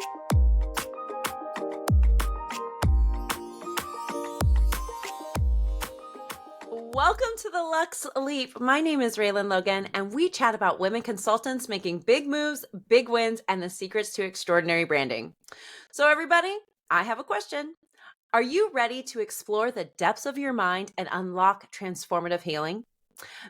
Welcome to the Luxe Leap. My name is Reland Logan, and we chat about women consultants making big moves, big wins, and the secrets to extraordinary branding. So everybody, I have a question. Are you ready to explore the depths of your mind and unlock transformative healing?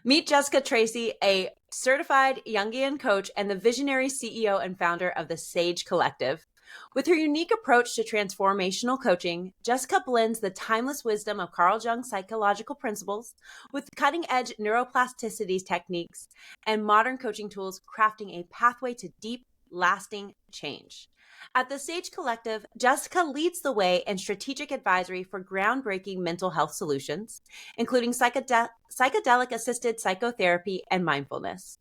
Meet Jessica Tracy, a certified Jungian coach and the visionary CEO and founder of the Sage Collective. With her unique approach to transformational coaching, Jessica blends the timeless wisdom of Carl Jung's psychological principles with cutting-edge neuroplasticity techniques and modern coaching tools, crafting a pathway to deep, lasting change. At the Sage Collective, Jessica leads the way in strategic advisory for groundbreaking mental health solutions, including psychedelic-assisted psychotherapy and mindfulness.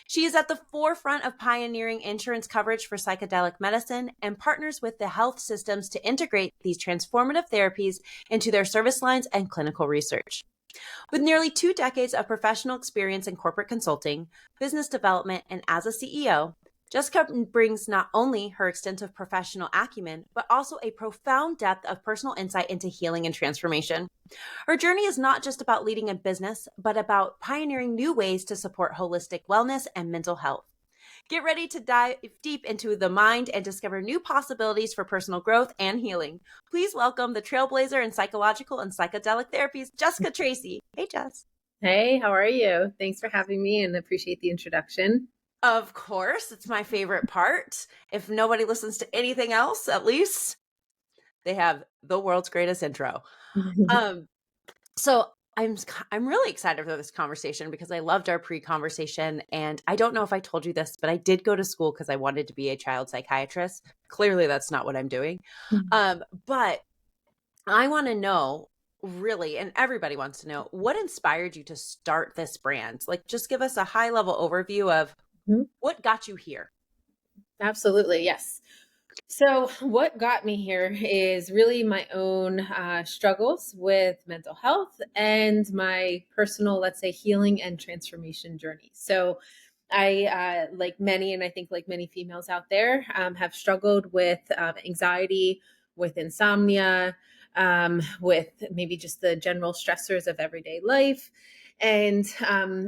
She is at the forefront of pioneering insurance coverage for psychedelic medicine and partners with the health systems to integrate these transformative therapies into their service lines and clinical research. With nearly 2 decades of professional experience in corporate consulting, business development, and as a CEO, Jessica brings not only her extensive professional acumen, but also a profound depth of personal insight into healing and transformation. Her journey is not just about leading a business, but about pioneering new ways to support holistic wellness and mental health. Get ready to dive deep into the mind and discover new possibilities for personal growth and healing. Please welcome the trailblazer in psychological and psychedelic therapies, Jessica Tracy. Hey, Jess. Hey, how are you? Thanks for having me and appreciate the introduction. Of course, it's my favorite part. If nobody listens to anything else, at least they have the world's greatest intro. So I'm really excited for this conversation because I loved our pre-conversation, and I don't know if I told you this, but I did go to school because I wanted to be a child psychiatrist. Clearly, that's not what I'm doing. But I want to know, really, and everybody wants to know, what inspired you to start this brand? Like, just give us a high-level overview of what got you here. Absolutely, yes. So, what got me here is really my own struggles with mental health and my personal, let's say, healing and transformation journey. So, I, like many, and I think like many females out there, have struggled with anxiety, with insomnia, with maybe just the general stressors of everyday life. And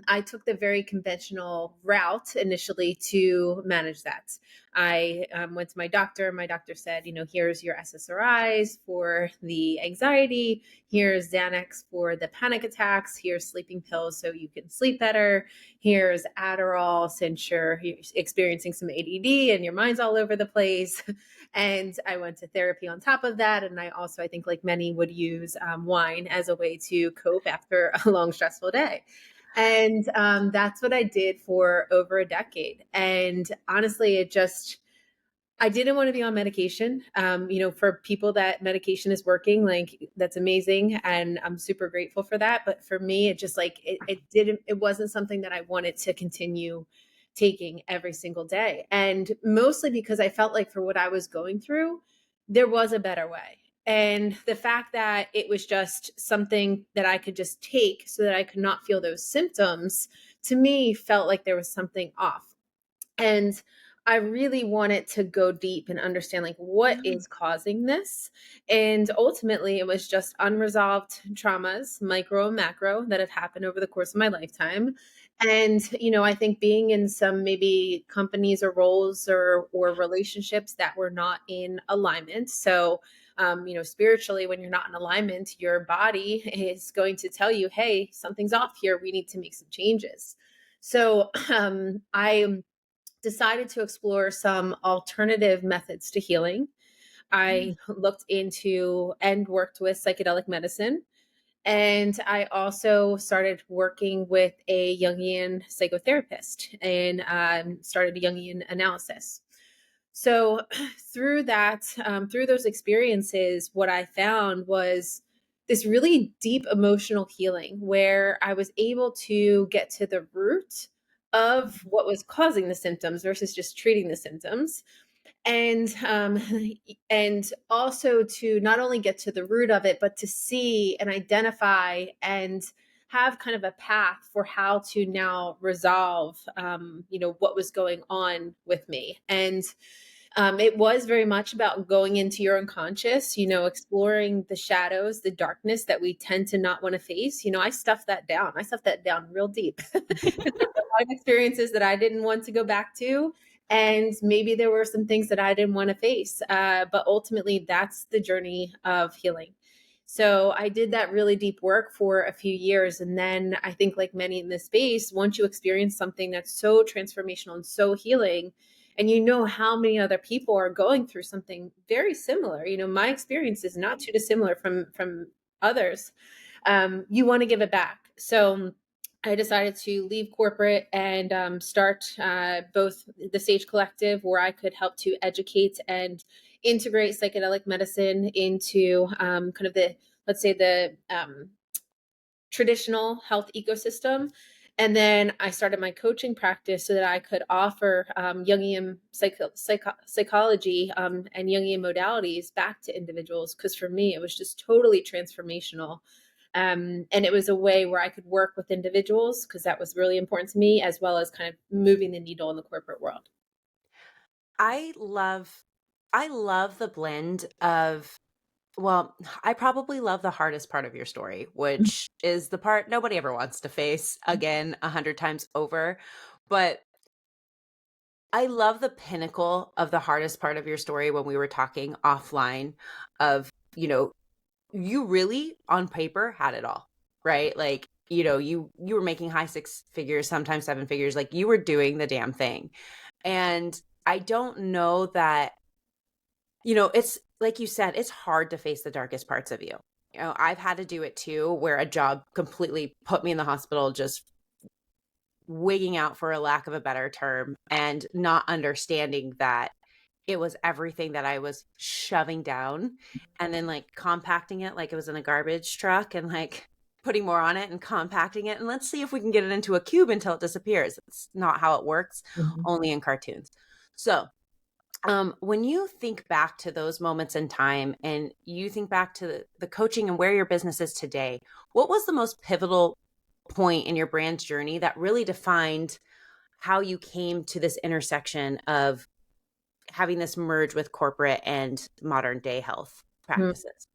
I took the very conventional route initially to manage that. I went to my doctor. My doctor said, here's your SSRIs for the anxiety. Here's Xanax for the panic attacks. Here's sleeping pills so you can sleep better. Here's Adderall since you're experiencing some ADD and your mind's all over the place. And I went to therapy on top of that. And I think like many would use wine as a way to cope after a long, stressful day. And that's what I did for over a decade. And honestly, I didn't want to be on medication. For people that medication is working, like that's amazing. And I'm super grateful for that. But for me, it wasn't something that I wanted to continue taking every single day. And mostly because I felt like for what I was going through, there was a better way. And the fact that it was just something that I could just take so that I could not feel those symptoms, to me felt like there was something off. And I really wanted to go deep and understand like what is causing this. And ultimately it was just unresolved traumas, micro and macro, that have happened over the course of my lifetime. And, I think being in some maybe companies or roles or relationships that were not in alignment. So, spiritually, when you're not in alignment, your body is going to tell you, hey, something's off here. We need to make some changes. So I decided to explore some alternative methods to healing. I looked into and worked with psychedelic medicine. And I also started working with a Jungian psychotherapist and started a Jungian analysis. So through that, through those experiences, what I found was this really deep emotional healing where I was able to get to the root of what was causing the symptoms versus just treating the symptoms. And and also to not only get to the root of it, but to see and identify and have kind of a path for how to now resolve what was going on with me. And It was very much about going into your unconscious, exploring the shadows, the darkness that we tend to not want to face. I stuffed that down. I stuffed that down real deep. There's a lot of experiences that I didn't want to go back to. And maybe there were some things that I didn't want to face. But ultimately, that's the journey of healing. So I did that really deep work for a few years. And then I think, like many in this space, once you experience something that's so transformational and so healing, and how many other people are going through something very similar, my experience is not too dissimilar from others. You want to give it back. So I decided to leave corporate and start both the Sage Collective, where I could help to educate and integrate psychedelic medicine into kind of let's say the traditional health ecosystem. And then I started my coaching practice so that I could offer Jungian psychology and Jungian modalities back to individuals. Because for me, it was just totally transformational. And it was a way where I could work with individuals, because that was really important to me, as well as kind of moving the needle in the corporate world. I love the blend of, well, I probably love the hardest part of your story, which is the part nobody ever wants to face again 100 times over. But I love the pinnacle of the hardest part of your story when we were talking offline of, you really on paper had it all, right? Like, you were making high six figures, sometimes seven figures, like you were doing the damn thing. And I don't know that, it's like you said, it's hard to face the darkest parts of you. I've had to do it too, where a job completely put me in the hospital, just wigging out, for a lack of a better term, and not understanding that it was everything that I was shoving down, and then like compacting it like it was in a garbage truck, and like putting more on it and compacting it. And let's see if we can get it into a cube until it disappears. It's not how it works, only in cartoons. So when you think back to those moments in time, and you think back to the coaching and where your business is today, what was the most pivotal point in your brand's journey that really defined how you came to this intersection of having this merge with corporate and modern day health practices?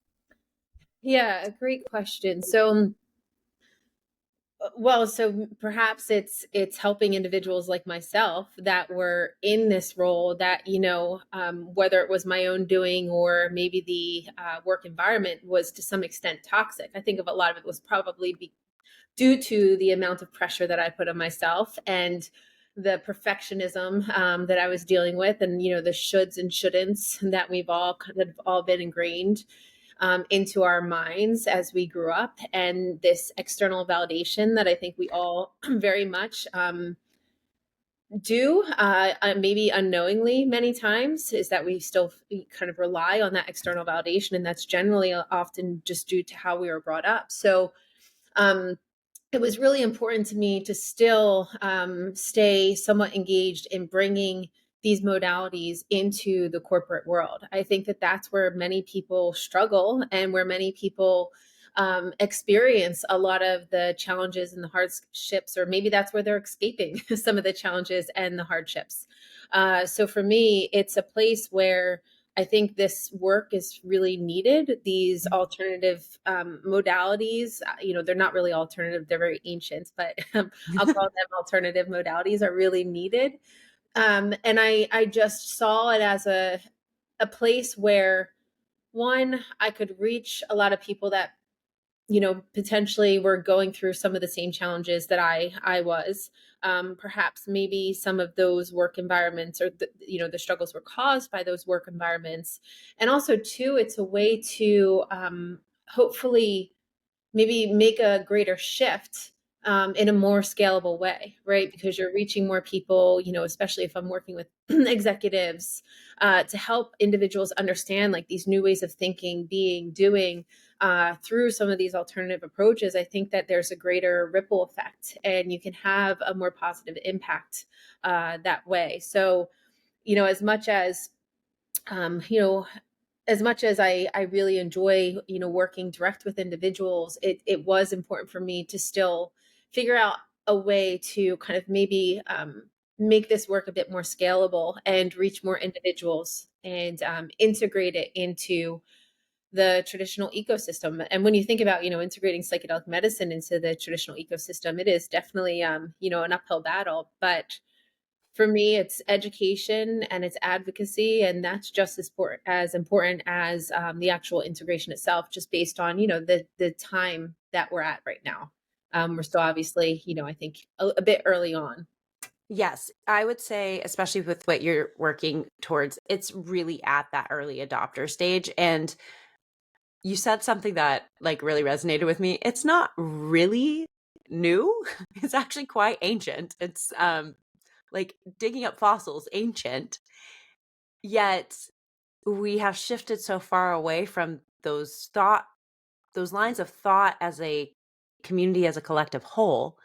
Yeah, a great question. So perhaps it's helping individuals like myself that were in this role, that whether it was my own doing or maybe the work environment was to some extent toxic. I think of a lot of it was probably due to the amount of pressure that I put on myself, and the perfectionism that I was dealing with, and the shoulds and shouldn'ts that we've all kind of all been ingrained into our minds as we grew up, and this external validation that I think we all very much do, maybe unknowingly many times, is that we still kind of rely on that external validation, and that's generally often just due to how we were brought up. So it was really important to me to still stay somewhat engaged in bringing these modalities into the corporate world. I think that that's where many people struggle, and where many people experience a lot of the challenges and the hardships, or maybe that's where they're escaping some of the challenges and the hardships. So for me, it's a place where I think this work is really needed. These alternative modalities, they're not really alternative, they're very ancient, but I'll call them alternative modalities, are really needed. And I just saw it as a place where, one, I could reach a lot of people that potentially were going through some of the same challenges that I was. Perhaps maybe some of those work environments, or the struggles were caused by those work environments. And also, two, it's a way to hopefully maybe make a greater shift in a more scalable way, right? Because you're reaching more people, especially if I'm working with executives, to help individuals understand like these new ways of thinking, being, doing, through some of these alternative approaches. I think that there's a greater ripple effect, and you can have a more positive impact that way. So, as much as I really enjoy, working direct with individuals, it was important for me to still figure out a way to kind of maybe make this work a bit more scalable and reach more individuals and integrate it into the traditional ecosystem. And when you think about, integrating psychedelic medicine into the traditional ecosystem, it is definitely, an uphill battle. But for me, it's education and it's advocacy, and that's just as important as the actual integration itself, just based on the time that we're at right now. We're still obviously, I think a bit early on. Yes, I would say, especially with what you're working towards, it's really at that early adopter stage. And you said something that like really resonated with me. It's not really new. It's actually quite ancient. It's like digging up fossils, ancient. Yet we have shifted so far away from those lines of thought as a community, as a collective whole,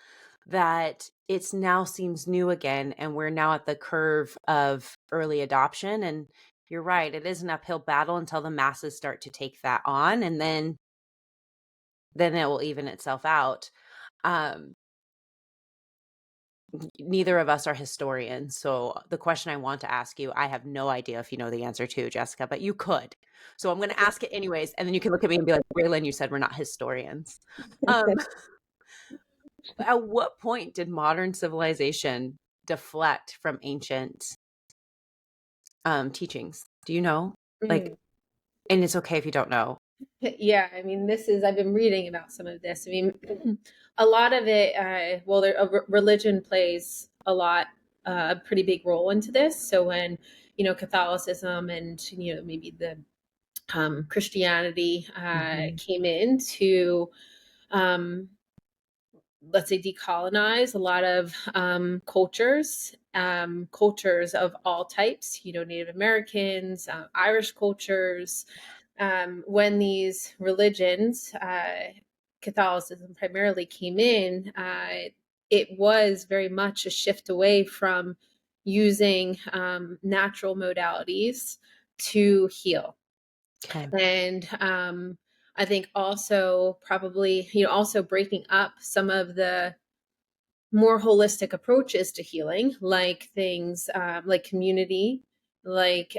that it's now seems new again, and we're now at the curve of early adoption. And you're right, it is an uphill battle until the masses start to take that on, and then it will even itself out. um Neither of us are historians, so the question I want to ask you, I have no idea if you know the answer to, Jessica, but you could. So I'm going to ask it anyways, and then you can look at me and be like, Raylan, you said we're not historians. um at what point did modern civilization deflect from ancient teachings? Do you know? Like, Mm. and it's okay if you don't know. Yeah, I mean, I've been reading about some of this. I mean, a lot of it, religion plays a pretty big role into this. So when, Catholicism and, maybe the Christianity Mhm. came in to, um, let's say, decolonize a lot of cultures of all types, Native Americans, Irish cultures. When these religions, Catholicism primarily, came in, it was very much a shift away from using natural modalities to heal. Okay. And I think also probably, also breaking up some of the more holistic approaches to healing, like things like community, like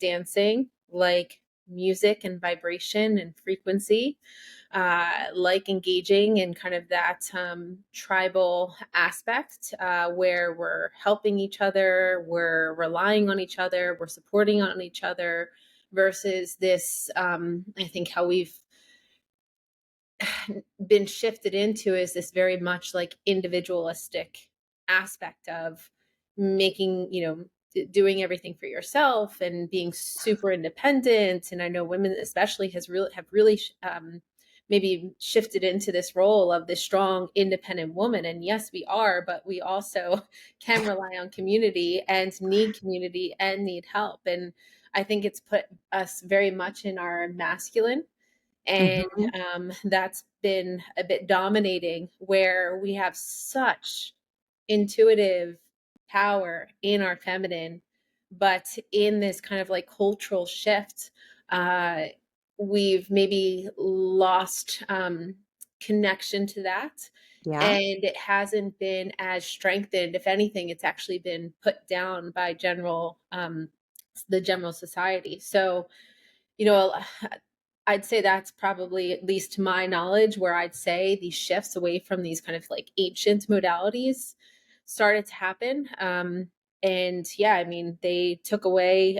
dancing, like music and vibration and frequency, like engaging in kind of that tribal aspect, where we're helping each other, we're relying on each other, we're supporting on each other, versus this, I think, how we've been shifted into is this very much like individualistic aspect of making, doing everything for yourself and being super independent. And I know women especially have really maybe shifted into this role of this strong independent woman. And yes, we are, but we also can rely on community and need help. And I think it's put us very much in our masculine, and Mhm. that's been a bit dominating, where we have such intuitive power in our feminine, but in this kind of like cultural shift, uh, we've maybe lost connection to that, Yeah. and it hasn't been as strengthened. If anything, it's actually been put down by the general society. So, you know, I'd say that's probably, at least to my knowledge, where I'd say these shifts away from these kind of like ancient modalities started to happen. And yeah, I mean, they took away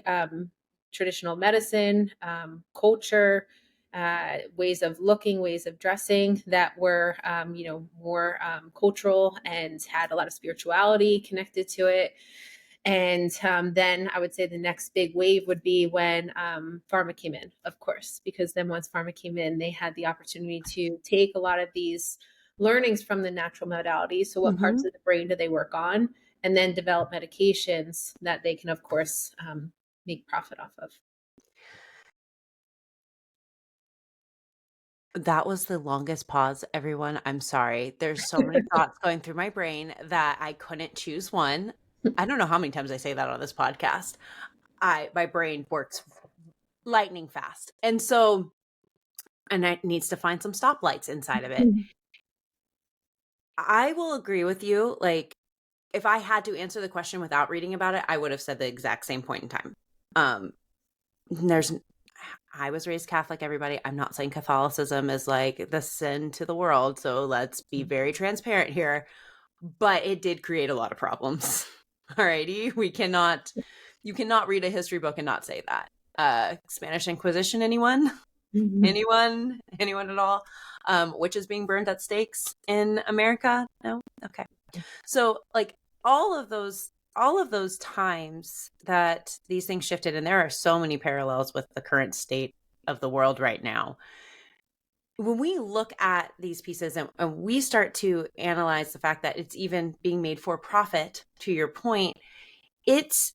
traditional medicine, culture, ways of looking, ways of dressing that were, more cultural and had a lot of spirituality connected to it. And then I would say the next big wave would be when pharma came in, of course, because then once pharma came in, they had the opportunity to take a lot of these learnings from the natural modalities. So, what parts Mhm. of the brain do they work on? And then develop medications that they can, of course, make profit off of. That was the longest pause, everyone. I'm sorry. There's so many thoughts going through my brain that I couldn't choose one. I don't know how many times I say that on this podcast. My brain works lightning fast. And it needs to find some stoplights inside of it. I will agree with you. Like, if I had to answer the question without reading about it, I would have said the exact same point in time. There's I was raised Catholic, everybody. I'm not saying Catholicism is like the sin to the world, so let's be very transparent here. But it did create a lot of problems. Alrighty, you cannot read a history book and not say that. Spanish Inquisition, anyone? Anyone at all? Witches being burned at stakes in America? No? Okay. So like all of those times that these things shifted, and there are so many parallels with the current state of the world right now. When we look at these pieces and we start to analyze the fact that it's even being made for profit, to your point, it's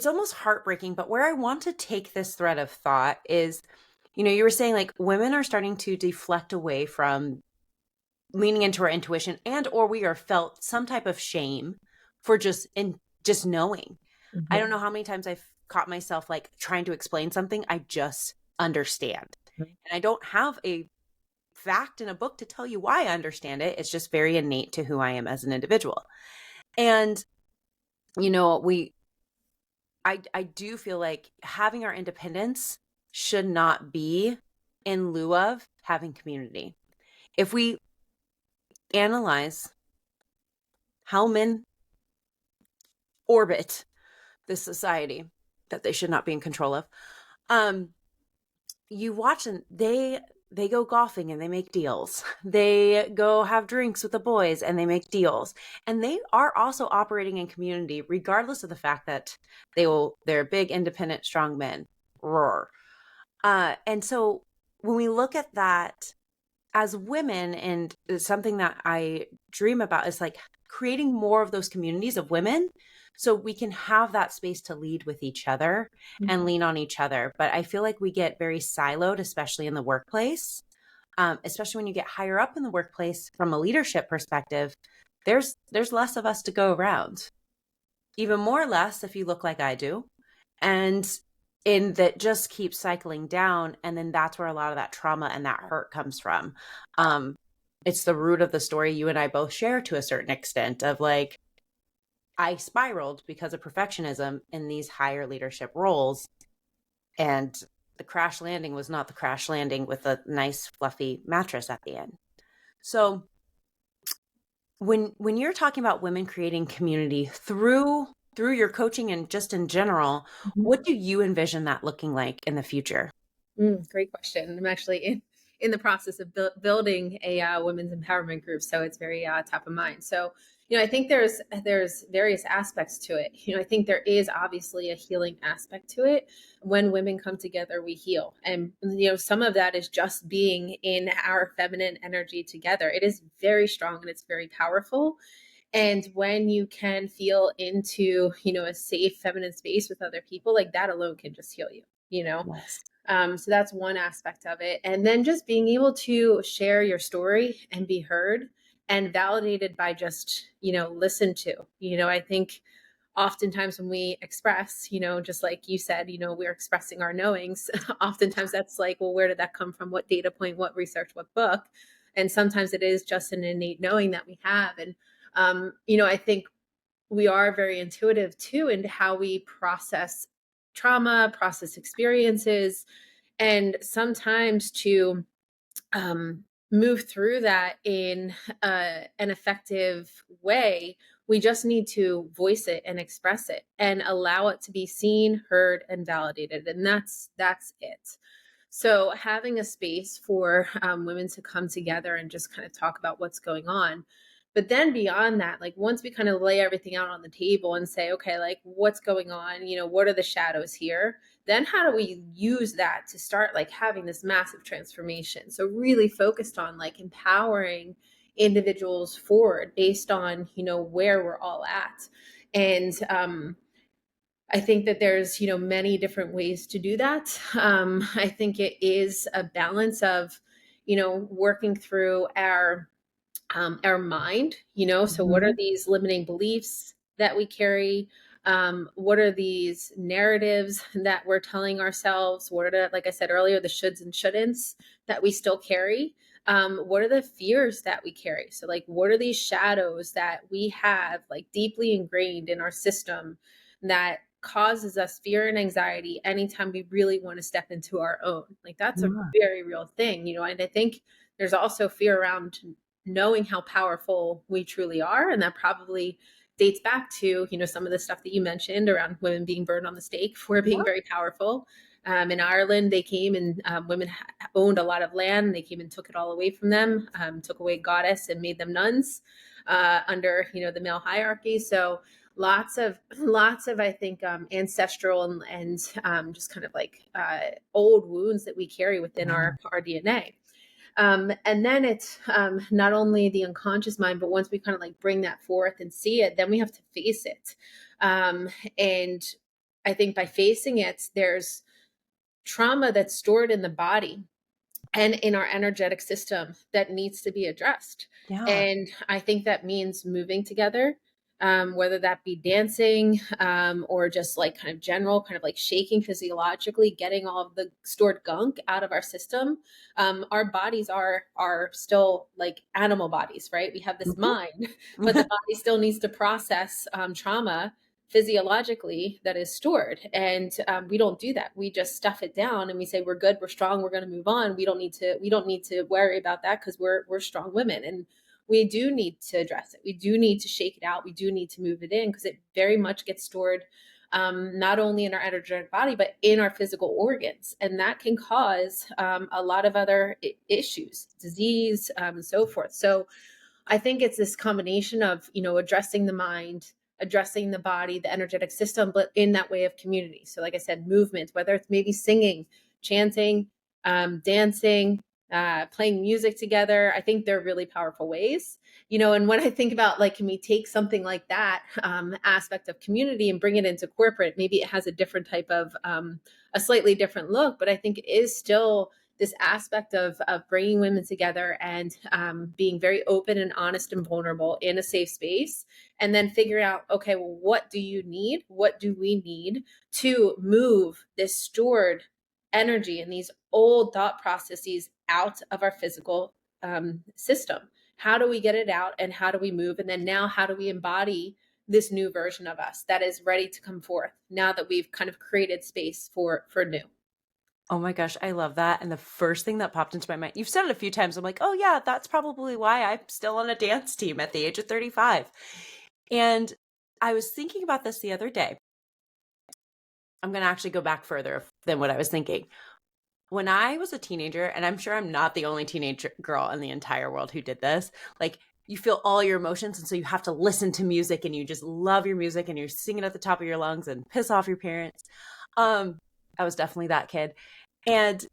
almost heartbreaking. But where I want to take this thread of thought is, you were saying like women are starting to deflect away from leaning into our intuition, and or we are felt some type of shame for just knowing. I don't know how many times I've caught myself like trying to explain something I just understand. And I don't have a fact in a book to tell you why I understand it. It's just very innate to who I am as an individual. And I do feel like having our independence should not be in lieu of having community. If we analyze how men orbit this society that they should not be in control of, you watch and they go golfing and they make deals. They go have drinks with the boys and they make deals. And they are also operating in community, regardless of the fact that they're big, independent, strong men. Roar. And so when we look at that as women, and it's something that I dream about, is like creating more of those communities of women so we can have that space to lead with each other and lean on each other. But I feel like we get very siloed, especially in the workplace, especially when you get higher up in the workplace from a leadership perspective. There's less of us to go around, even more or less if you look like I do. And that just keeps cycling down. And then that's where a lot of that trauma and that hurt comes from. It's the root of the story you and I both share to a certain extent of like, I spiraled because of perfectionism in these higher leadership roles. And the crash landing was not the crash landing with a nice fluffy mattress at the end. So when you're talking about women creating community through your coaching and just in general, what do you envision that looking like in the future? Great question. I'm actually in the process of building a women's empowerment group, so it's very top of mind. So, I think there's various aspects to it. I think there is obviously a healing aspect to it. When women come together, we heal, and some of that is just being in our feminine energy together. It is very strong and it's very powerful. And when you can feel into, a safe feminine space with other people, like that alone can just heal you, Yes. So that's one aspect of it. And then just being able to share your story and be heard and validated by just, listened to. I think oftentimes when we express, just like you said, we're expressing our knowings. Oftentimes that's like, well, where did that come from? What data point, what research, what book? And sometimes it is just an innate knowing that we have. And, I think we are very intuitive too into how we process trauma, process experiences, and sometimes to move through that in an effective way, we just need to voice it and express it and allow it to be seen, heard, and validated. And that's it. So having a space for women to come together and just kind of talk about what's going on. But then beyond that, like once we kind of lay everything out on the table and say, okay, like what's going on? What are the shadows here? Then how do we use that to start like having this massive transformation? So really focused on like empowering individuals forward based on, where we're all at. And I think that there's, many different ways to do that. I think it is a balance of, working through our mind, so what are these limiting beliefs that we carry? What are these narratives that we're telling ourselves? What are like I said earlier, the shoulds and shouldn'ts that we still carry? What are the fears that we carry? So like, what are these shadows that we have like deeply ingrained in our system that causes us fear and anxiety anytime we really want to step into our own? Like, that's a Yeah. very real thing, and I think there's also fear around knowing how powerful we truly are. And that probably dates back to, some of the stuff that you mentioned around women being burned on the stake for being very powerful. In Ireland, they came and women owned a lot of land. They came and took it all away from them, took away goddess and made them nuns under, the male hierarchy. So lots of I think ancestral and just kind of like old wounds that we carry within Yeah. our DNA. And then it's not only the unconscious mind, but once we kind of like bring that forth and see it, then we have to face it. And I think by facing it, there's trauma that's stored in the body and in our energetic system that needs to be addressed. Yeah. And I think that means moving together, whether that be dancing or just like kind of general, kind of like shaking physiologically, getting all of the stored gunk out of our system. Our bodies are still like animal bodies, right? We have this Mhm. mind, but the body still needs to process trauma physiologically that is stored, and we don't do that. We just stuff it down and we say we're good, we're strong, we're going to move on. We don't need to worry about that because we're strong women. And we do need to address it, we do need to shake it out, we do need to move it in, because it very much gets stored not only in our energetic body but in our physical organs, and that can cause a lot of other issues, disease, and so forth. So I think it's this combination of, addressing the mind, addressing the body, the energetic system, but in that way of community. So, like I said, movement, whether it's maybe singing, chanting, dancing, playing music together, I think they're really powerful ways. And when I think about like, can we take something like that aspect of community and bring it into corporate? Maybe it has a different type of, a slightly different look, but I think it is still this aspect of bringing women together and being very open and honest and vulnerable in a safe space, and then figure out, okay, well, what do you need, what do we need to move this stored energy and these old thought processes out of our physical system? How do we get it out, and how do we move, and then now how do we embody this new version of us that is ready to come forth now that we've kind of created space for new? Oh my gosh, I love that. And the first thing that popped into my mind, you've said it a few times. I'm like, oh yeah, that's probably why I'm still on a dance team at the age of 35. And I was thinking about this the other day. I'm going to actually go back further than what I was thinking. When I was a teenager, and I'm sure I'm not the only teenage girl in the entire world who did this, like you feel all your emotions. And so you have to listen to music and you just love your music and you're singing at the top of your lungs and piss off your parents. I was definitely that kid. And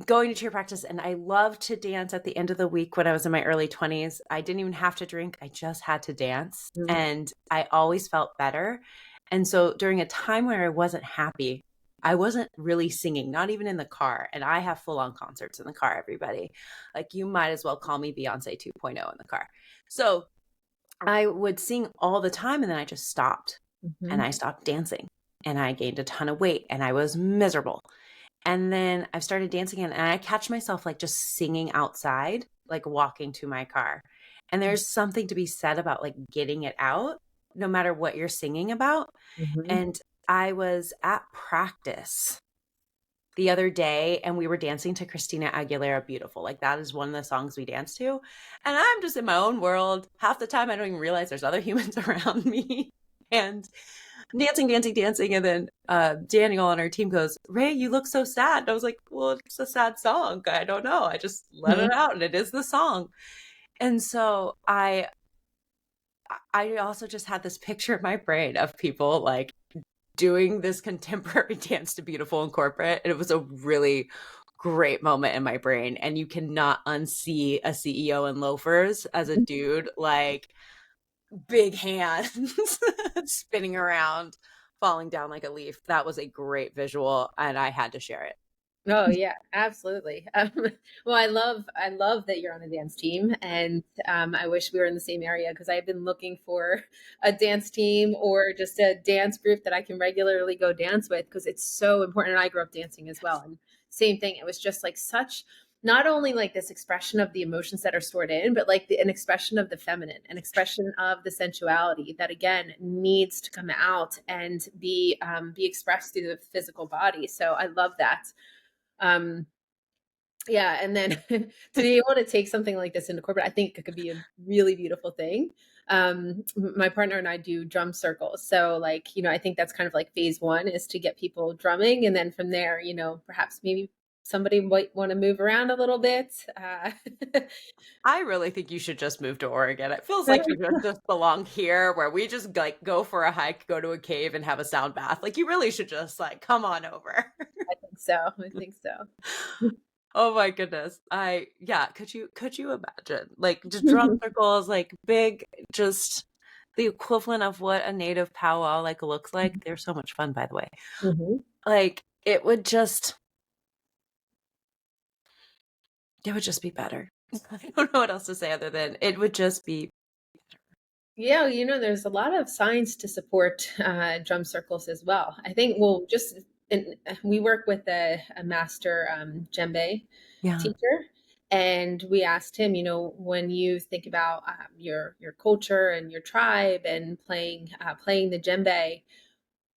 going to cheer practice, and I loved to dance at the end of the week when I was in my early 20s. I didn't even have to drink. I just had to dance. Mm-hmm. And I always felt better. And so during a time where I wasn't happy, I wasn't really singing, not even in the car. And I have full on concerts in the car, everybody. Like you might as well call me Beyonce 2.0 in the car. So I would sing all the time and then I just stopped and I stopped dancing and I gained a ton of weight and I was miserable. And then I've started dancing again, and I catch myself like just singing outside, like walking to my car. And there's something to be said about like getting it out, no matter what you're singing about. Mm-hmm. And I was at practice the other day and we were dancing to Christina Aguilera Beautiful. Like that is one of the songs we dance to. And I'm just in my own world. Half the time I don't even realize there's other humans around me. And dancing, dancing, dancing. And then Daniel on our team goes, Ray, you look so sad. And I was like, well, it's a sad song. I don't know. I just let it out and it is the song. And so I also just had this picture in my brain of people like doing this contemporary dance to Beautiful in corporate. And it was a really great moment in my brain. And you cannot unsee a CEO in loafers as a dude, like big hands spinning around, falling down like a leaf. That was a great visual, and I had to share it. Oh yeah, absolutely. Well, I love that you're on a dance team, and I wish we were in the same area, because I've been looking for a dance team or just a dance group that I can regularly go dance with, because it's so important. And I grew up dancing as well, and same thing. It was just like such not only like this expression of the emotions that are stored in, but like an expression of the feminine, an expression of the sensuality that again needs to come out and be expressed through the physical body. So I love that. Um, yeah, and then to be able to take something like this into corporate, I think it could be a really beautiful thing. My partner and I do drum circles, so like, I think that's kind of like phase one, is to get people drumming, and then from there, perhaps maybe somebody might want to move around a little bit. I really think you should just move to Oregon. It feels like you just belong here, where we just like go for a hike, go to a cave, and have a sound bath. Like you really should just like come on over. I think so. I think so. Oh my goodness. Yeah, could you imagine? Like just drum circles, like big, just the equivalent of what a native powwow like looks like. They're so much fun, by the way. Mhm. Like it would just be better. I don't know what else to say other than it would just be Yeah, there's a lot of science to support drum circles as well. I think we'll just, and we work with a master djembe yeah, teacher, and we asked him, when you think about your culture and your tribe and playing the djembe,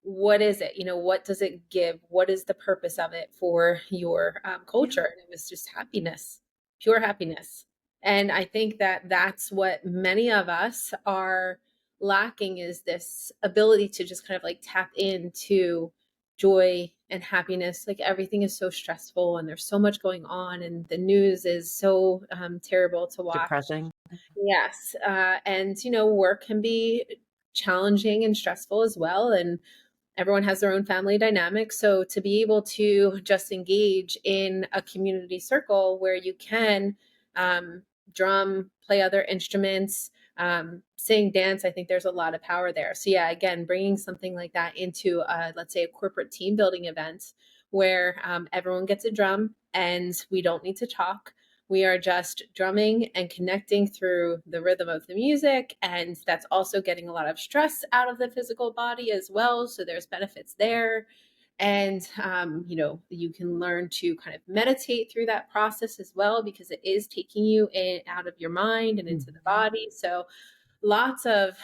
what is it? What does it give? What is the purpose of it for your yeah. culture? And it was just happiness, pure happiness. And I think that that's what many of us are lacking, is this ability to just kind of like tap into joy and happiness. Like everything is so stressful and there's so much going on, and the news is so terrible to watch. Depressing. Yes. And, work can be challenging and stressful as well. And everyone has their own family dynamic. So to be able to just engage in a community circle where you can um, drum, play other instruments, sing, dance, I think there's a lot of power there. So yeah, again, bringing something like that into, let's say, a corporate team building event where everyone gets a drum and we don't need to talk. We are just drumming and connecting through the rhythm of the music. And that's also getting a lot of stress out of the physical body as well. So there's benefits there. And, you can learn to kind of meditate through that process as well, because it is taking you out of your mind and into the Mhm. body. So lots of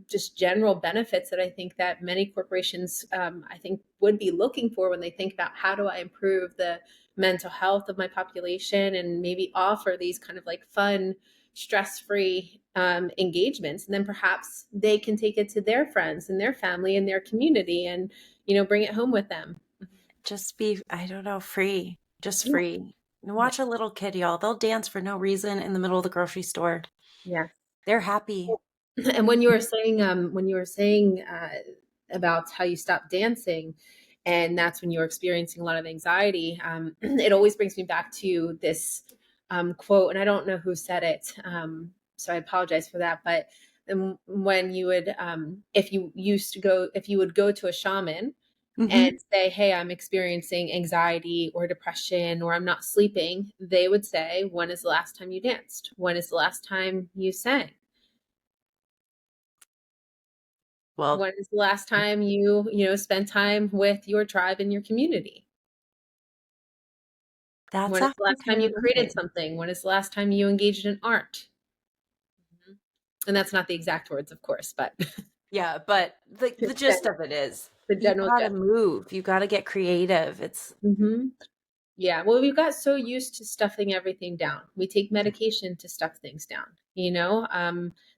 just general benefits that I think that many corporations, I think, would be looking for when they think about how do I improve the mental health of my population, and maybe offer these kind of like fun, stress-free engagements, and then perhaps they can take it to their friends and their family and their community, and bring it home with them. Just be, I don't know, free. Just Yeah. free. And Yeah. watch a little kid, y'all. They'll dance for no reason in the middle of the grocery store. Yeah. They're happy. And when you were saying about how you stopped dancing, and that's when you're experiencing a lot of anxiety, it always brings me back to this quote, and I don't know who said it, so I apologize for that. But when you would, if you would go to a shaman and Hmm. say, "Hey, I'm experiencing anxiety or depression, or I'm not sleeping," they would say, "When is the last time you danced? When is the last time you sang? Well, When is the last time you spend time with your tribe and your community? that's When is the last actually time really you created good. something? When is the last time you engaged in art?" Mhm. And that's not the exact words, of course, but Yeah, but the gist of it is the you general gotta gist. move. You gotta get creative. It's Mhm. Yeah, well, we got so used to stuffing everything down. We take medication to stuff things down.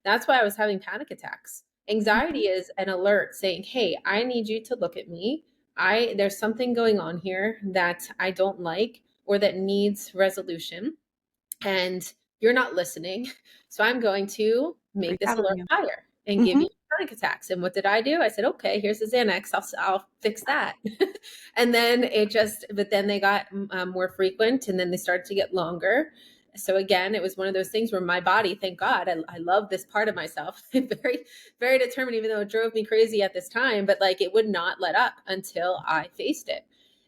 That's why I was having panic attacks. Anxiety Mhm. is an alert saying, "Hey, I need you to look at me. I There's something going on here that I don't like or that needs resolution, and you're not listening. So I'm going to make Freak this out on alert you. higher and give Hmm. you panic attacks." And what did I do? I said, "Okay, here's the Xanax. I'll fix that." And then but then they got more frequent, and then they started to get longer. So again, it was one of those things where my body, thank God, I love this part of myself. Very, very determined, even though it drove me crazy at this time, but like it would not let up until I faced it.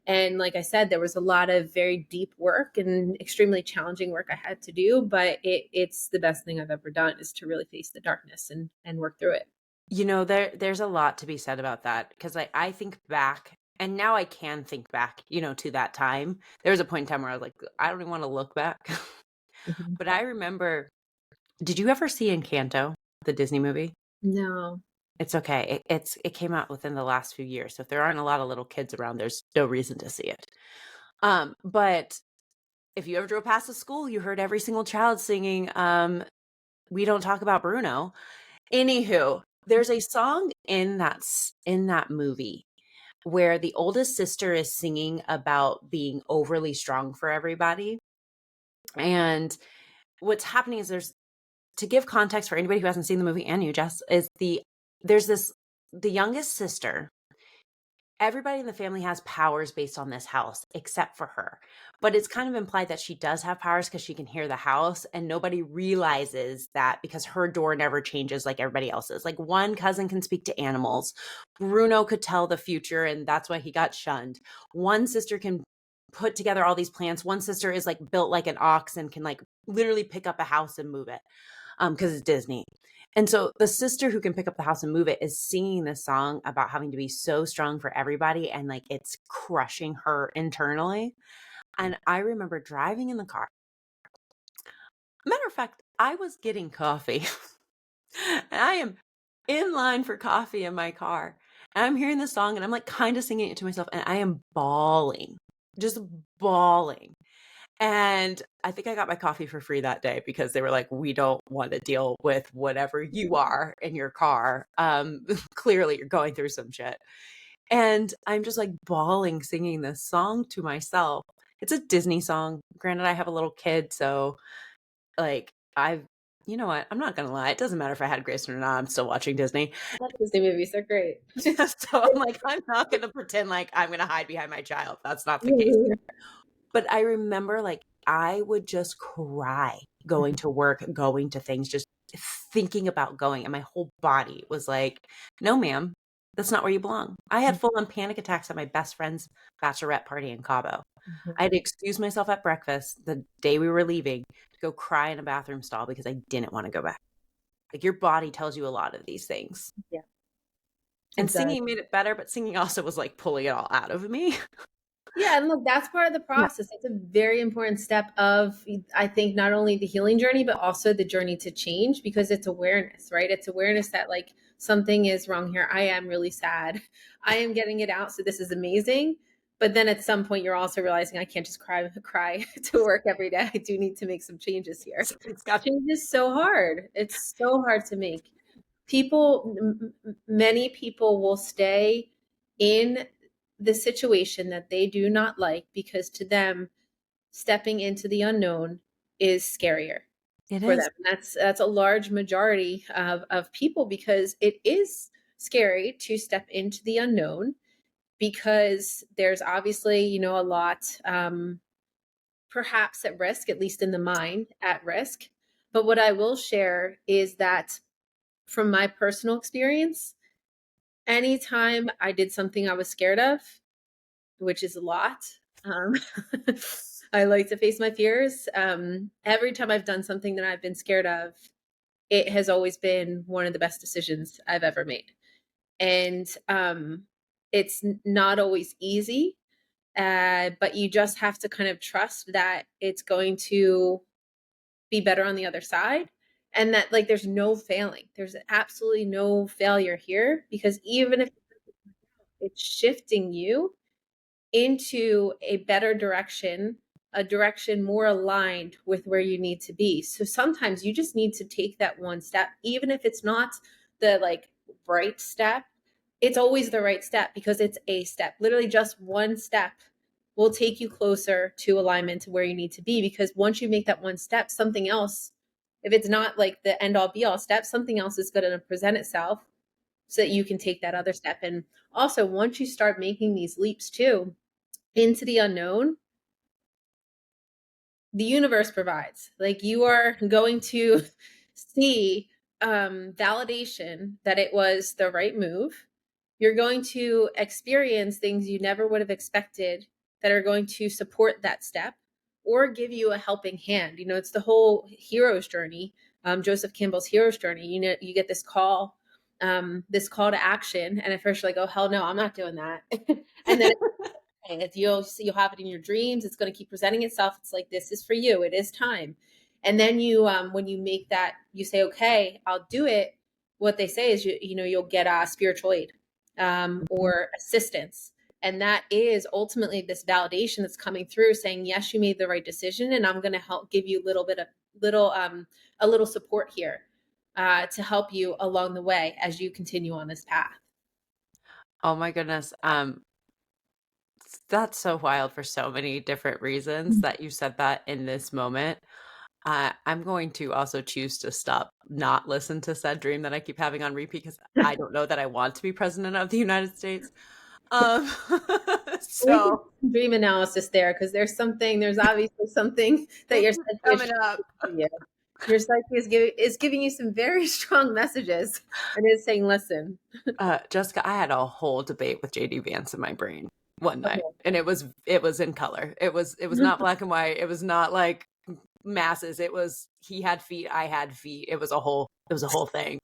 And like I said, there was a lot of very deep work and extremely challenging work I had to do, but it's the best thing I've ever done, is to really face the darkness and work through it. There's a lot to be said about that because I think back And now I can think back, to that time. There was a point in time where I was like, I don't even want to look back. Mhm. But I remember, did you ever see Encanto, the Disney movie? No. It's okay. It came out within the last few years. So if there aren't a lot of little kids around, there's no reason to see it. But if you ever drove past the school, you heard every single child singing, "We Don't Talk About Bruno." Anywho, there's a song in that movie where the oldest sister is singing about being overly strong for everybody. And what's happening is to give context for anybody who hasn't seen the movie, and you, Jess, there's the youngest sister. Everybody in the family has powers based on this house except for her. But it's kind of implied that she does have powers because she can hear the house, and nobody realizes that because her door never changes like everybody else's. Like, one cousin can speak to animals. Bruno could tell the future, and that's why he got shunned. One sister can put together all these plants. One sister is like built like an ox and can like literally pick up a house and move it because it's Disney. And so the sister who can pick up the house and move it is singing this song about having to be so strong for everybody, and like it's crushing her internally. And I remember driving in the car. Matter of fact, I was getting coffee and I am in line for coffee in my car. And I'm hearing this song and I'm like kind of singing it to myself, and I am bawling, just bawling. And I think I got my coffee for free that day because they were like, we don't want to deal with whatever you are in your car. Clearly you're going through some shit. And I'm just like bawling, singing this song to myself. It's a Disney song. Granted, I have a little kid, so like you know what? I'm not gonna lie. It doesn't matter if I had Grayson or not. I'm still watching Disney. I love Disney movies. They're great. So I'm like, I'm not gonna pretend like I'm gonna hide behind my child. That's not the case. But I remember like I would just cry going to work, going to things, just thinking about going. And my whole body was like, no, ma'am, that's not where you belong. I had full on panic attacks at my best friend's bachelorette party in Cabo. I had to excuse myself at breakfast the day we were leaving to go cry in a bathroom stall because I didn't want to go back. Like, your body tells you a lot of these things. Yeah, And it does. singing made it better, but singing also was like pulling it all out of me. Yeah, and look, that's part of the process. It's a very important step of, I think, not only the healing journey, but also the journey to change, because it's awareness, right? It's awareness that like something is wrong here. I am really sad. I am getting it out. So this is amazing. But then at some point, you're also realizing I can't just cry to work every day. I do need to make some changes here. It's got Change is so hard. It's so hard to make. Many people will stay in the situation that they do not like because to them, stepping into the unknown is scarier it for is. them. That's a large majority of people, because it is scary to step into the unknown, because there's obviously, a lot perhaps at risk, at least in the mind, at risk. But what I will share is that from my personal experience, anytime I did something I was scared of, which is a lot, um, I like to face my fears. Every time I've done something that I've been scared of, it has always been one of the best decisions I've ever made. And it's not always easy, but you just have to kind of trust that it's going to be better on the other side, and that like there's no failing. There's absolutely no failure here, because even if it's shifting you into a better direction, a direction more aligned with where you need to be. So sometimes you just need to take that one step, even if it's not the like right step. It's always the right step, because it's a step. Literally just one step will take you closer to alignment to where you need to be, because once you make that one step, something else, if it's not like the end all be all step, something else is going to present itself so that you can take that other step. And also, once you start making these leaps too into the unknown, the universe provides. Like, you are going to see validation that it was the right move. You're going to experience things you never would have expected that are going to support that step or give you a helping hand. It's the whole hero's journey, Joseph Campbell's hero's journey. You get this call this call to action. And at first you're like, oh, hell no, I'm not doing that. And then you'll have it in your dreams. It's going to keep presenting itself. It's like, this is for you. It is time. And then you, when you make that, you say, okay, I'll do it. What they say is, you'll get spiritual aid, or assistance. And that is ultimately this validation that's coming through saying, yes, you made the right decision. And I'm going to help give you a little support here, to help you along the way as you continue on this path. Oh my goodness. That's so wild for so many different reasons that you said that in this moment. I'm going to also choose to stop, not listen to said dream that I keep having on repeat, because I don't know that I want to be president of the United States. Um, We can so do dream analysis there, because there's obviously something that your psyche is coming up. showing you. Your psyche is giving you some very strong messages, and is saying, listen. Jessica, I had a whole debate with JD Vance in my brain one night, Okay. and it was in color. It was not black and white. It was not like masses. It was, he had feet, I had feet. It was a whole thing.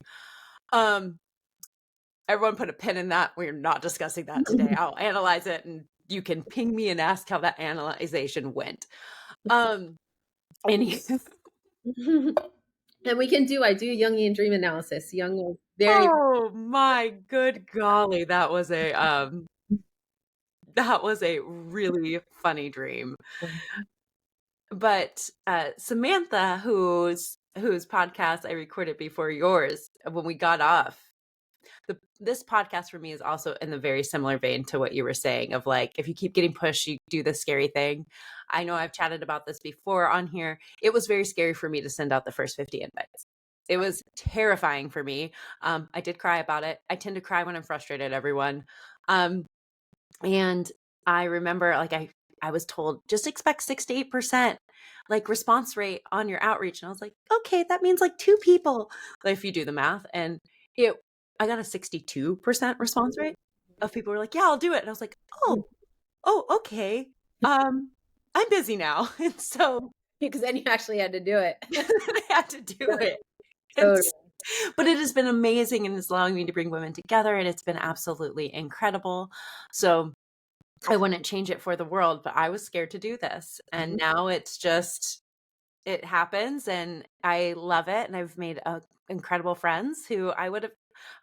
Everyone put a pin in that. We're not discussing that today. I'll analyze it, and you can ping me and ask how that analyzation went. And And I do Jungian dream analysis. Jung was very. oh my good golly, that was a really funny dream. But Samantha, whose podcast I recorded before yours, when we got off, this podcast for me is also in the very similar vein to what you were saying of like, if you keep getting pushed, you do this scary thing. I know I've chatted about this before on here. It was very scary for me to send out the first 50 invites. It was terrifying for me. I did cry about it. I tend to cry when I'm frustrated, everyone. And I remember, like, I was told, just expect 6 to 8% like response rate on your outreach. And I was like, okay, that means like 2 people, like, if you do the math. And I got a 62% response rate of people who were like, yeah, I'll do it. And I was like, oh, okay. I'm busy now. And so Because then you actually had to do it. I had to do it. Totally. But it has been amazing, and it's allowing me to bring women together, and it's been absolutely incredible. So I wouldn't change it for the world, but I was scared to do this. And now it's just, it happens, and I love it. And I've made incredible friends who I would have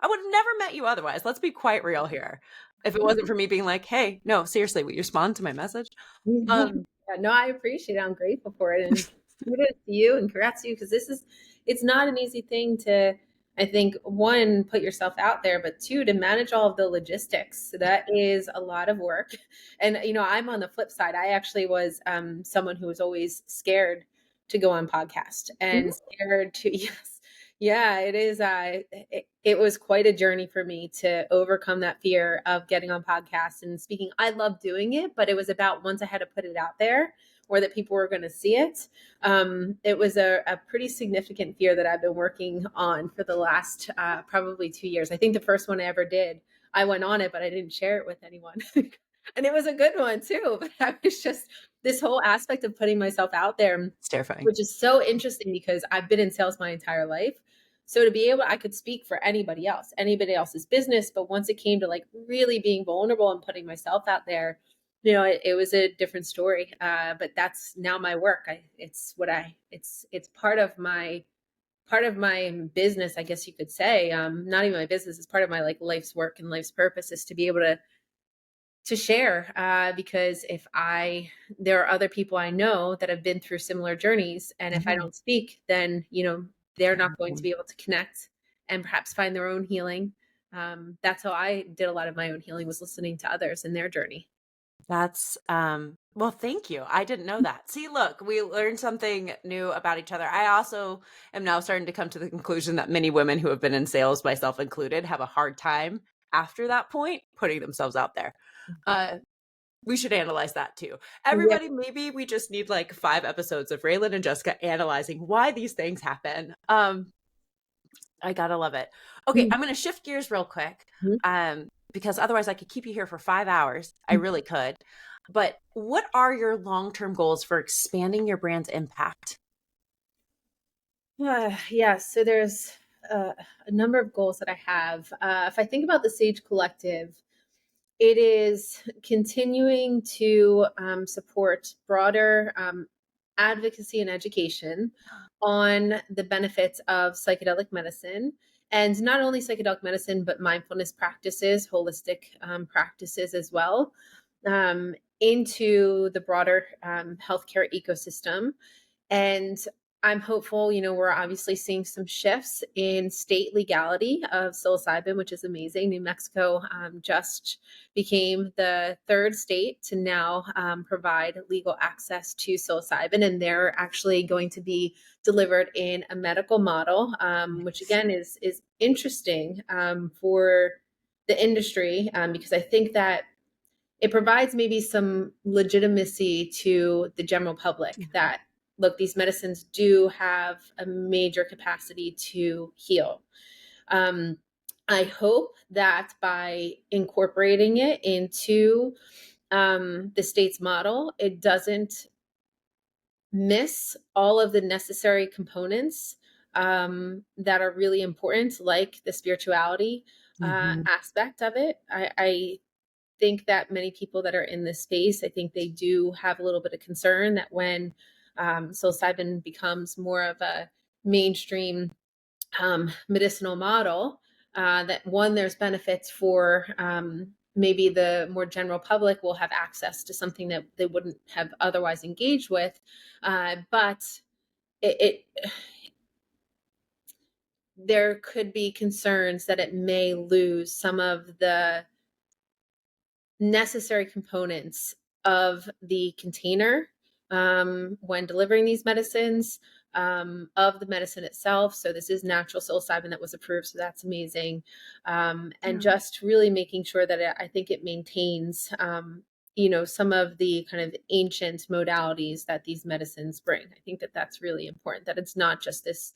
never met you otherwise. Let's be quite real here. If it wasn't for me being like, hey, no, seriously, will you respond to my message? Yeah, no, I appreciate it. I'm grateful for it. And kudos to you, and congrats to you, because it's not an easy thing to, I think, one, put yourself out there, but two, to manage all of the logistics. So that is a lot of work. And, I'm on the flip side. I actually was someone who was always scared to go on podcast and scared to, yes. Yeah, it is. It was quite a journey for me to overcome that fear of getting on podcasts and speaking. I love doing it, but it was about, once I had to put it out there, or that people were going to see it. It was a pretty significant fear that I've been working on for the last probably 2 years. I think the first one I ever did, I went on it, but I didn't share it with anyone. And it was a good one too. But I was just, this whole aspect of putting myself out there, It's terrifying. which is so interesting because I've been in sales my entire life. So to be able, I could speak for anybody else's business. But once it came to like really being vulnerable and putting myself out there, it was a different story. But that's now my work. It's part of my business, I guess you could say. Not even my business, it's part of my like life's work and life's purpose, is to be able to share, because there are other people I know that have been through similar journeys. And if I don't speak, then, they're not going to be able to connect and perhaps find their own healing. That's how I did a lot of my own healing, was listening to others and their journey. That's well, thank you. I didn't know that. See, look, we learned something new about each other. I also am now starting to come to the conclusion that many women who have been in sales, myself included, have a hard time after that point putting themselves out there. We should analyze that too. Everybody, maybe we just need like 5 episodes of Réland and Jessica analyzing why these things happen. I gotta love it. Okay, I'm gonna shift gears real quick, because otherwise I could keep you here for 5 hours. I really could. But what are your long-term goals for expanding your brand's impact? Yeah, so there's a number of goals that I have. If I think about the Sage Collective, it is continuing to support broader advocacy and education on the benefits of psychedelic medicine. And not only psychedelic medicine, but mindfulness practices, holistic practices as well, into the broader healthcare ecosystem. And I'm hopeful, we're obviously seeing some shifts in state legality of psilocybin, which is amazing. New Mexico just became the third state to now provide legal access to psilocybin, and they're actually going to be delivered in a medical model, which again is interesting for the industry, because I think that it provides maybe some legitimacy to the general public that, look, these medicines do have a major capacity to heal. I hope that by incorporating it into the state's model, it doesn't miss all of the necessary components that are really important, like the spirituality aspect of it. I think that many people that are in this space, I think they do have a little bit of concern that when psilocybin becomes more of a mainstream medicinal model, that one, there's benefits for maybe the more general public will have access to something that they wouldn't have otherwise engaged with. But it there could be concerns that it may lose some of the necessary components of the container when delivering these medicines, of the medicine itself. So this is natural psilocybin that was approved, so that's amazing. And just really making sure that I think it maintains, some of the kind of ancient modalities that these medicines bring. I think that that's really important, that it's not just this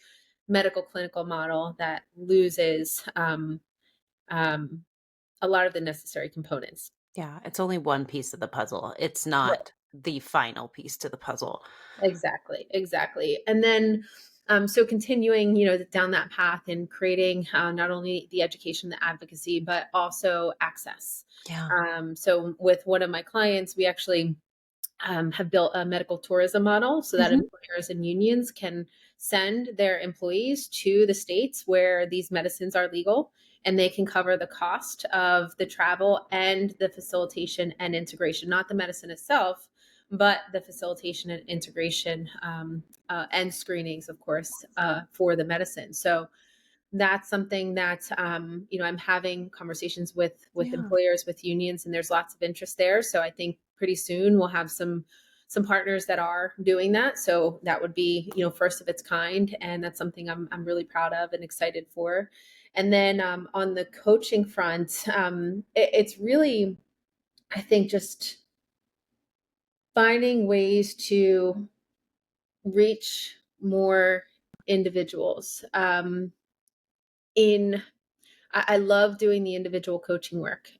medical clinical model that loses a lot of the necessary components. Yeah, it's only one piece of the puzzle. It's Right. not the final piece to the puzzle. Exactly, exactly. And then, so continuing, down that path and creating not only the education, the advocacy, but also access. Yeah. So with one of my clients, we actually have built a medical tourism model so that employers and unions can send their employees to the states where these medicines are legal, and they can cover the cost of the travel and the facilitation and integration, not the medicine itself, but the facilitation and integration, and screenings, of course, for the medicine. So that's something that I'm having conversations with Yeah. employers, with unions, and there's lots of interest there. So I think pretty soon we'll have some partners that are doing that. So that would be, first of its kind, and that's something I'm really proud of and excited for. And then on the coaching front, it's really, I think, just finding ways to reach more individuals. In I love doing the individual coaching work.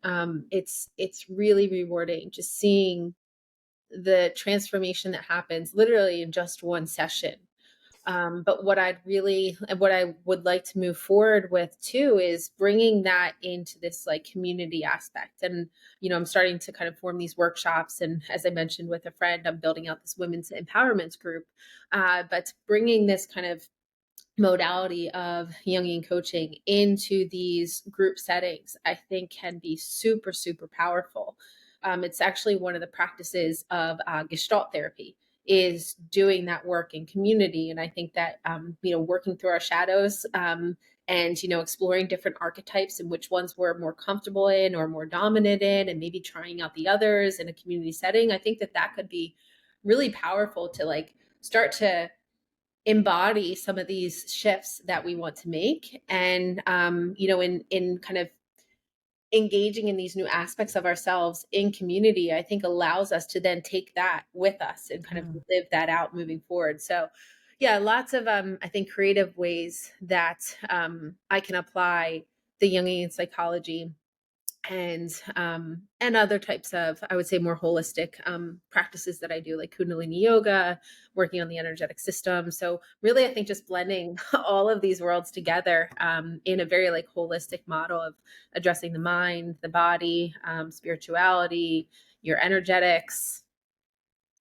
It's really rewarding just seeing the transformation that happens literally in just one session. But what I would like to move forward with too is bringing that into this like community aspect. And, I'm starting to kind of form these workshops. And as I mentioned with a friend, I'm building out this women's empowerment group. But bringing this kind of modality of Jungian coaching into these group settings, I think can be super, super powerful. It's actually one of the practices of Gestalt therapy is doing that work in community. And I think that, working through our shadows, and, exploring different archetypes and which ones we're more comfortable in or more dominant in, and maybe trying out the others in a community setting. I think that that could be really powerful to like start to embody some of these shifts that we want to make. And in kind of engaging in these new aspects of ourselves in community, I think allows us to then take that with us and kind of live that out moving forward. So yeah, lots of I think creative ways that I can apply the Jungian psychology and other types of, I would say, more holistic practices that I do, like Kundalini yoga, working on the energetic system. So really, I think just blending all of these worlds together in a very like holistic model of addressing the mind, the body, spirituality, your energetics,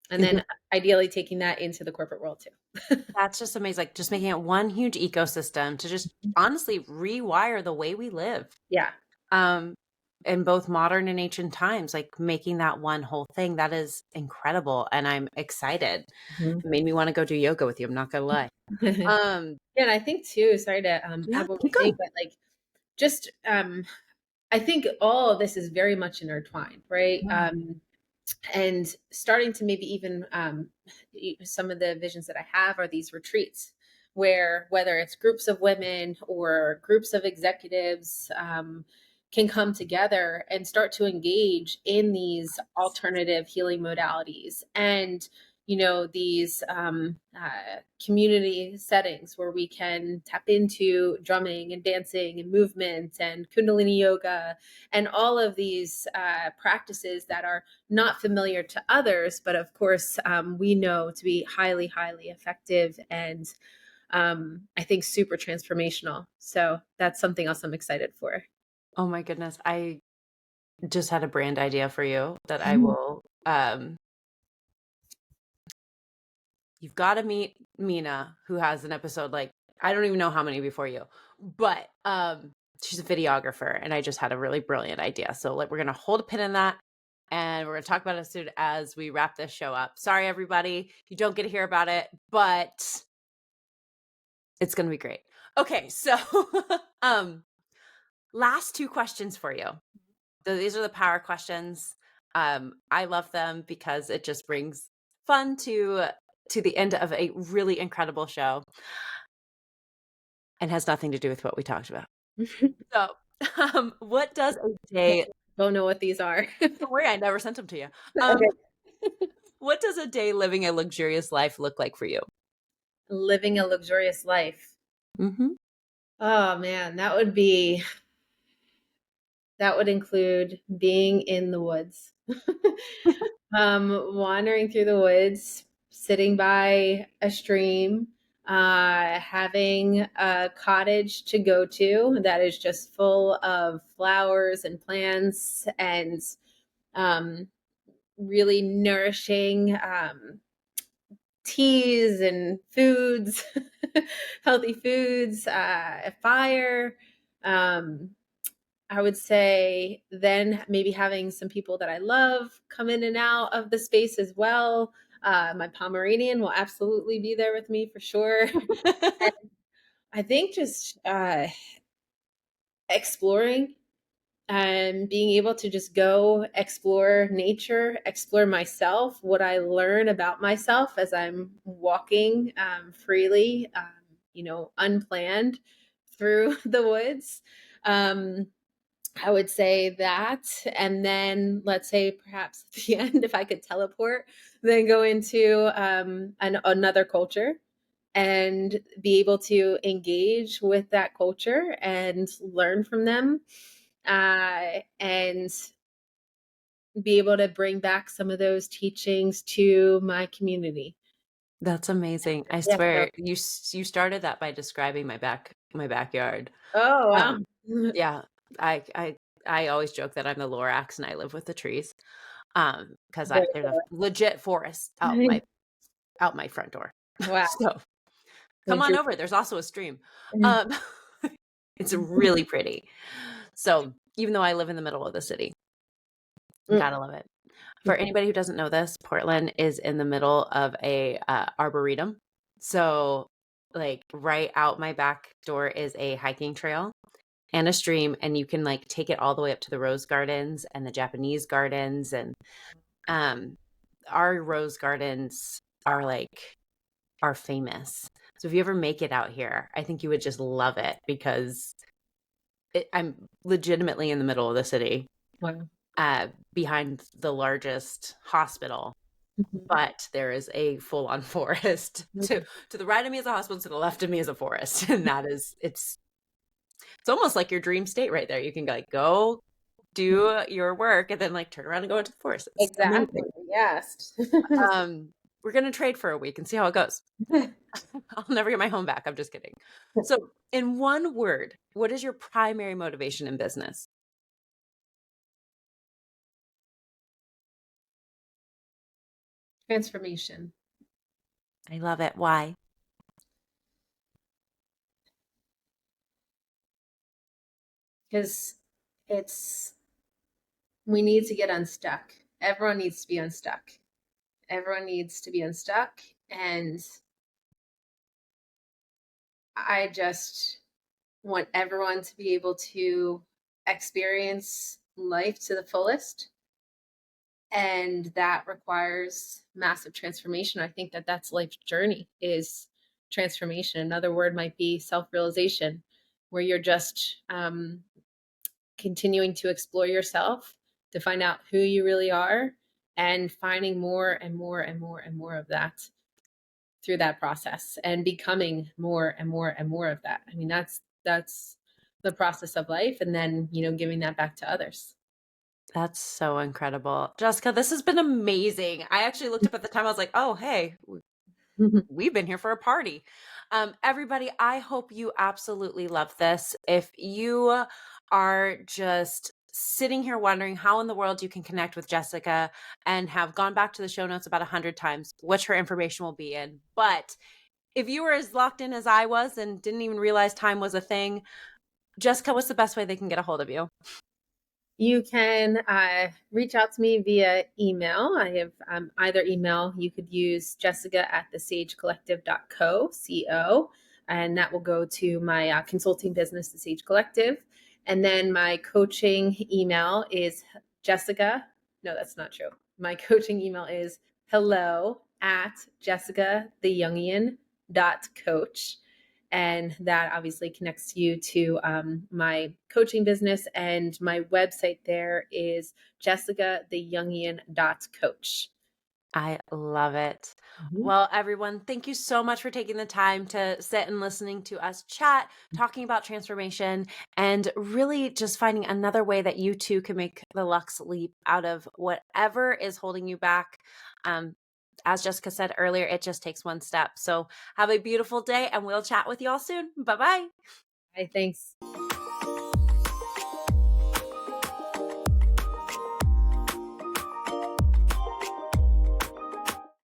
and then ideally taking that into the corporate world too. That's just amazing. Like just making it one huge ecosystem to just honestly rewire the way we live. Yeah. Um, in both modern and ancient times, like making that one whole thing. That is incredible. And I'm excited. Mhm. It made me want to go do yoga with you. I'm not gonna lie. Yeah, Um, and I think too, sorry to yeah, add what we're keep saying, going. but like just I think all of this is very much intertwined, right? And starting to maybe even some of the visions that I have are these retreats where whether it's groups of women or groups of executives can come together and start to engage in these alternative healing modalities and these community settings where we can tap into drumming and dancing and movement and kundalini yoga and all of these practices that are not familiar to others, but of course, we know to be highly, highly effective and I think super transformational. So that's something else I'm excited for. Oh my goodness. I just had a brand idea for you that I will you've got to meet Mina, who has an episode like I don't even know how many before you, but she's a videographer, and I just had a really brilliant idea. So like we're gonna hold a pin in that, and we're gonna talk about it as soon as we wrap this show up. Sorry, everybody, you don't get to hear about it, but it's gonna be great. Okay, so last two questions for you. So these are the power questions. I love them because it just brings fun to the end of a really incredible show and has nothing to do with what we talked about. So, what does a day Don't know what these are. don't worry, I never sent them to you. Okay. What does a day living a luxurious life look like for you? Living a luxurious life. Mm-hmm. Oh man, that would include being in the woods. Wandering through the woods, sitting by a stream, having a cottage to go to that is just full of flowers and plants and um, really nourishing teas and foods, healthy foods, fire. Um, I would say then maybe having some people that I love come in and out of the space as well. My Pomeranian will absolutely be there with me for sure. And I think just exploring and being able to just go explore nature, explore myself, what I learn about myself as I'm walking freely, unplanned through the woods. Um, I would say that. And then let's say perhaps at the end, if I could teleport, then go into another culture and be able to engage with that culture and learn from them and be able to bring back some of those teachings to my community. That's amazing. I Yeah. swear you started that by describing my backyard. Oh, wow. Um, yeah, I I I always joke that I'm the Lorax and I live with the trees. Because Very there's a legit forest cool. out my front door. Wow. So come Would on you? over. There's also a stream. Um, it's really pretty. So even though I live in the middle of the city, gotta love it. For anybody who doesn't know this, Portland is in the middle of a arboretum. So like right out my back door is a hiking trail and a stream, and you can like take it all the way up to the rose gardens and the Japanese gardens. And um our rose gardens are famous. So if you ever make it out here, I think you would just love it because I'm legitimately in the middle of the city, Wow. behind the largest hospital. Mhm. But there is a full-on forest. To the right of me is a hospital, to the left of me is a forest, and that is it's almost like your dream state right there. You can like go do your work and then like turn around and go into the forest. It's Exactly. amazing. Yes. Um, we're gonna trade for a week and see how it goes. I'll never get my home back. I'm just kidding. So, in one word, what is your primary motivation in business? Transformation. I love it. Why? Because it's, we need to get unstuck. Everyone needs to be unstuck. Everyone needs to be unstuck. And I just want everyone to be able to experience life to the fullest. And that requires massive transformation. I think that that's life's journey, is transformation. Another word might be self-realization, where you're just continuing to explore yourself to find out who you really are, and finding more and more and more and more of that through that process, and becoming more and more and more of that. I mean, that's the process of life, and then, giving that back to others. That's so incredible. Jessica, this has been amazing. I actually looked up at the time. I was like, oh, hey, we've been here for a party. Everybody, I hope you absolutely love this. If you are just sitting here wondering how in the world you can connect with Jessica and have gone back to the show notes about 100 times, which her information will be in. But if you were as locked in as I was and didn't even realize time was a thing, Jessica, what's the best way they can get a hold of you? You can reach out to me via email. I have either email. You could use Jessica at thesagecollective.co, and that will go to my consulting business, The Sage Collective. And then my coaching email is Jessica. No, that's not true. My coaching email is hello at jessicathejungian.coach. And that obviously connects you to my coaching business. And my website there is jessicathe.jungian.coach. I love it. Mhm. Well, everyone, thank you so much for taking the time to sit and listening to us chat, talking about transformation, and really just finding another way that you too can make the Luxe leap out of whatever is holding you back. Um, as Jessica said earlier, it just takes one step. So have a beautiful day, and we'll chat with you all soon. Bye bye. Hi, thanks.